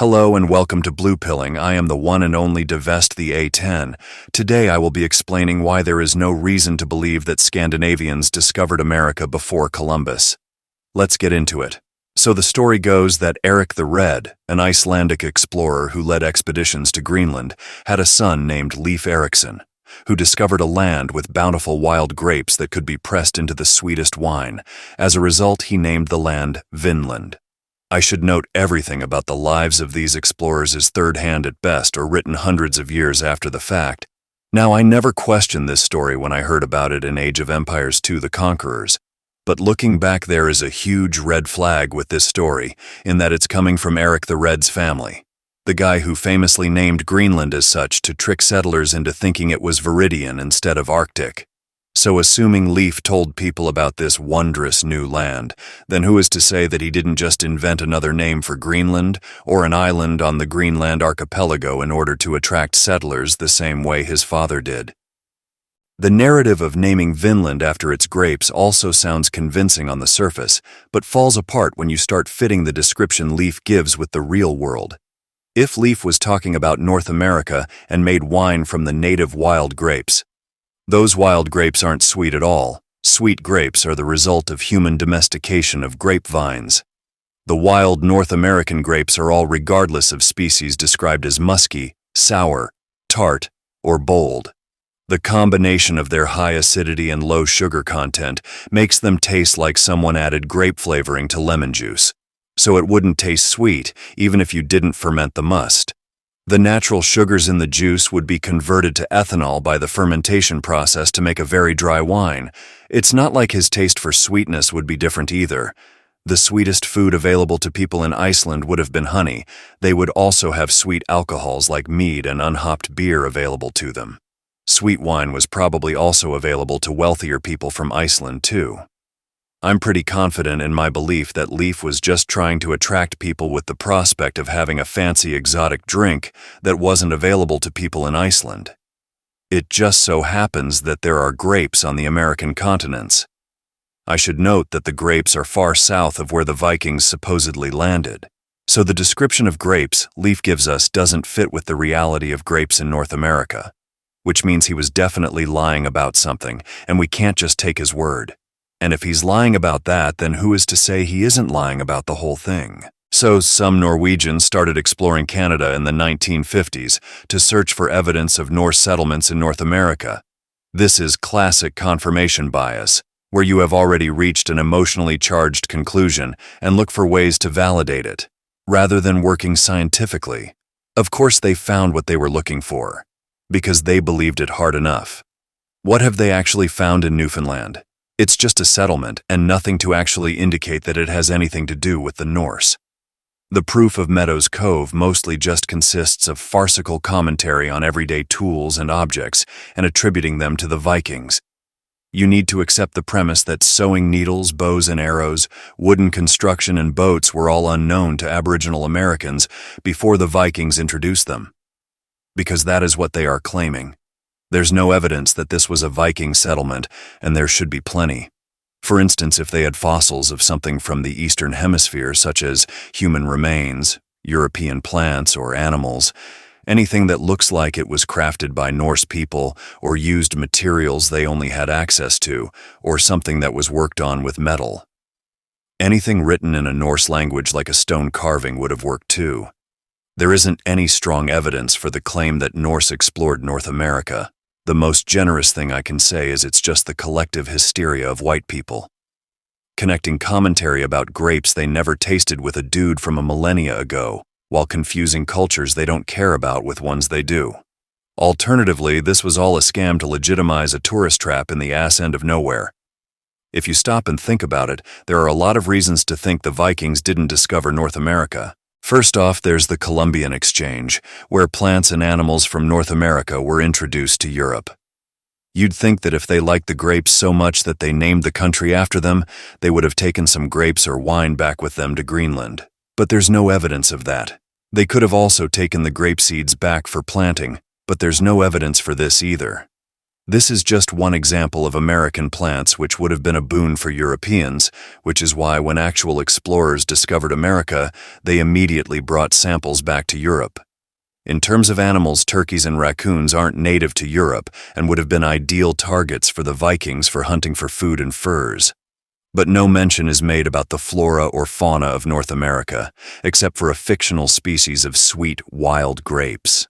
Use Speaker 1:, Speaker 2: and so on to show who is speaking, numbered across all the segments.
Speaker 1: Hello and welcome to Bluepilling. I am the one and only Divest the A10. Today I will be explaining why there is no reason to believe that Scandinavians discovered America before Columbus. Let's get into it. So the story goes that Eric the Red, an Icelandic explorer who led expeditions to Greenland, had a son named Leif Erikson, who discovered a land with bountiful wild grapes that could be pressed into the sweetest wine. As a result, he named the land Vinland. I should note everything about the lives of these explorers is third-hand at best or written hundreds of years after the fact. Now, I never questioned this story when I heard about it in Age of Empires II: The Conquerors, but looking back there is a huge red flag with this story, in that it's coming from Eric the Red's family, the guy who famously named Greenland as such to trick settlers into thinking it was Viridian instead of Arctic. So assuming Leif told people about this wondrous new land, then who is to say that he didn't just invent another name for Greenland or an island on the Greenland archipelago in order to attract settlers the same way his father did? The narrative of naming Vinland after its grapes also sounds convincing on the surface, but falls apart when you start fitting the description Leif gives with the real world. If Leif was talking about North America and made wine from the native wild grapes, those wild grapes aren't sweet at all. Sweet grapes are the result of human domestication of grapevines. The wild North American grapes are all regardless of species described as musky, sour, tart, or bold. The combination of their high acidity and low sugar content makes them taste like someone added grape flavoring to lemon juice. So it wouldn't taste sweet even if you didn't ferment the must. The natural sugars in the juice would be converted to ethanol by the fermentation process to make a very dry wine. It's not like his taste for sweetness would be different either. The sweetest food available to people in Iceland would have been honey. They would also have sweet alcohols like mead and unhopped beer available to them. Sweet wine was probably also available to wealthier people from Iceland too. I'm pretty confident in my belief that Leif was just trying to attract people with the prospect of having a fancy exotic drink that wasn't available to people in Iceland. It just so happens that there are grapes on the American continents. I should note that the grapes are far south of where the Vikings supposedly landed. So the description of grapes Leif gives us doesn't fit with the reality of grapes in North America, which means he was definitely lying about something, and we can't just take his word. And if he's lying about that, then who is to say he isn't lying about the whole thing? So some Norwegians started exploring Canada in the 1950s to search for evidence of Norse settlements in North America. This is classic confirmation bias, where you have already reached an emotionally charged conclusion and look for ways to validate it, rather than working scientifically. Of course they found what they were looking for, because they believed it hard enough. What have they actually found in Newfoundland? It's just a settlement and nothing to actually indicate that it has anything to do with the Norse. The proof of Meadows Cove mostly just consists of farcical commentary on everyday tools and objects and attributing them to the Vikings. You need to accept the premise that sewing needles, bows and arrows, wooden construction and boats were all unknown to Aboriginal Americans before the Vikings introduced them. Because that is what they are claiming. There's no evidence that this was a Viking settlement, and there should be plenty. For instance, if they had fossils of something from the Eastern Hemisphere, such as human remains, European plants, or animals, anything that looks like it was crafted by Norse people or used materials they only had access to, or something that was worked on with metal. Anything written in a Norse language like a stone carving would have worked too. There isn't any strong evidence for the claim that Norse explored North America. The most generous thing I can say is it's just the collective hysteria of white people, connecting commentary about grapes they never tasted with a dude from a millennia ago, while confusing cultures they don't care about with ones they do. Alternatively, this was all a scam to legitimize a tourist trap in the ass end of nowhere. If you stop and think about it, there are a lot of reasons to think the Vikings didn't discover North America. First off, there's the Columbian Exchange, where plants and animals from North America were introduced to Europe. You'd think that if they liked the grapes so much that they named the country after them, they would have taken some grapes or wine back with them to Greenland. But there's no evidence of that. They could have also taken the grape seeds back for planting, but there's no evidence for this either. This is just one example of American plants which would have been a boon for Europeans, which is why when actual explorers discovered America, they immediately brought samples back to Europe. In terms of animals, turkeys and raccoons aren't native to Europe and would have been ideal targets for the Vikings for hunting for food and furs. But no mention is made about the flora or fauna of North America, except for a fictional species of sweet, wild grapes.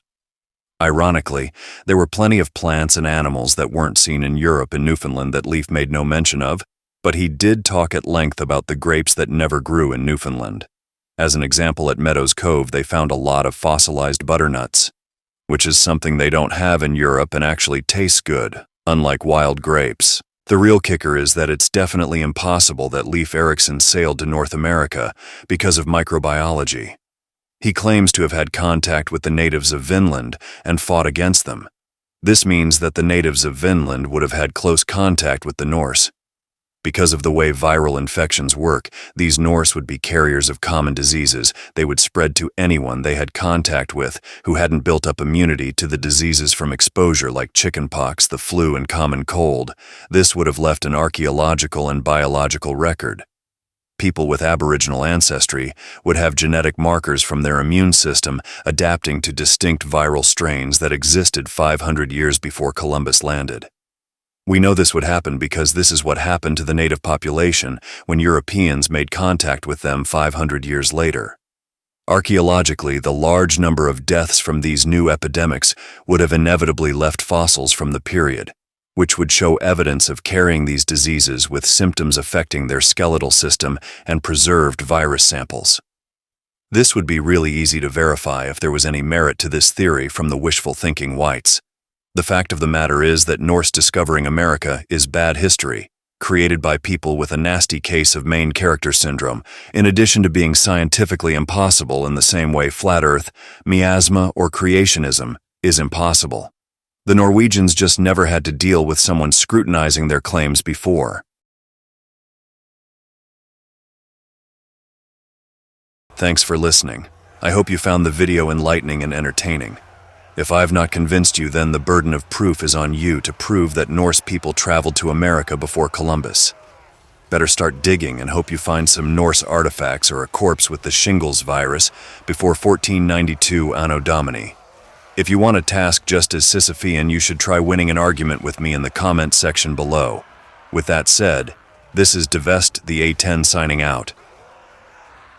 Speaker 1: Ironically, there were plenty of plants and animals that weren't seen in Europe and Newfoundland that Leaf made no mention of, but he did talk at length about the grapes that never grew in Newfoundland. As an example, at Meadows Cove, they found a lot of fossilized butternuts, which is something they don't have in Europe and actually tastes good, unlike wild grapes. The real kicker is that it's definitely impossible that Leif Erikson sailed to North America because of microbiology. He claims to have had contact with the natives of Vinland and fought against them. This means that the natives of Vinland would have had close contact with the Norse. Because of the way viral infections work, these Norse would be carriers of common diseases. They would spread to anyone they had contact with who hadn't built up immunity to the diseases from exposure like chickenpox, the flu, and common cold. This would have left an archaeological and biological record. People with Aboriginal ancestry would have genetic markers from their immune system adapting to distinct viral strains that existed 500 years before Columbus landed. We know this would happen because this is what happened to the native population when Europeans made contact with them 500 years later. Archaeologically, the large number of deaths from these new epidemics would have inevitably left fossils from the period, which would show evidence of carrying these diseases with symptoms affecting their skeletal system and preserved virus samples. This would be really easy to verify if there was any merit to this theory from the wishful thinking whites. The fact of the matter is that Norse discovering America is bad history, created by people with a nasty case of main character syndrome, in addition to being scientifically impossible in the same way flat earth, miasma, or creationism is impossible. The Norwegians just never had to deal with someone scrutinizing their claims before. Thanks for listening. I hope you found the video enlightening and entertaining. If I've not convinced you, then the burden of proof is on you to prove that Norse people traveled to America before Columbus. Better start digging and hope you find some Norse artifacts or a corpse with the shingles virus before 1492 Anno Domini. If you want a task just as Sisyphean, you should try winning an argument with me in the comment section below. With that said, this is Divest the A10 signing out.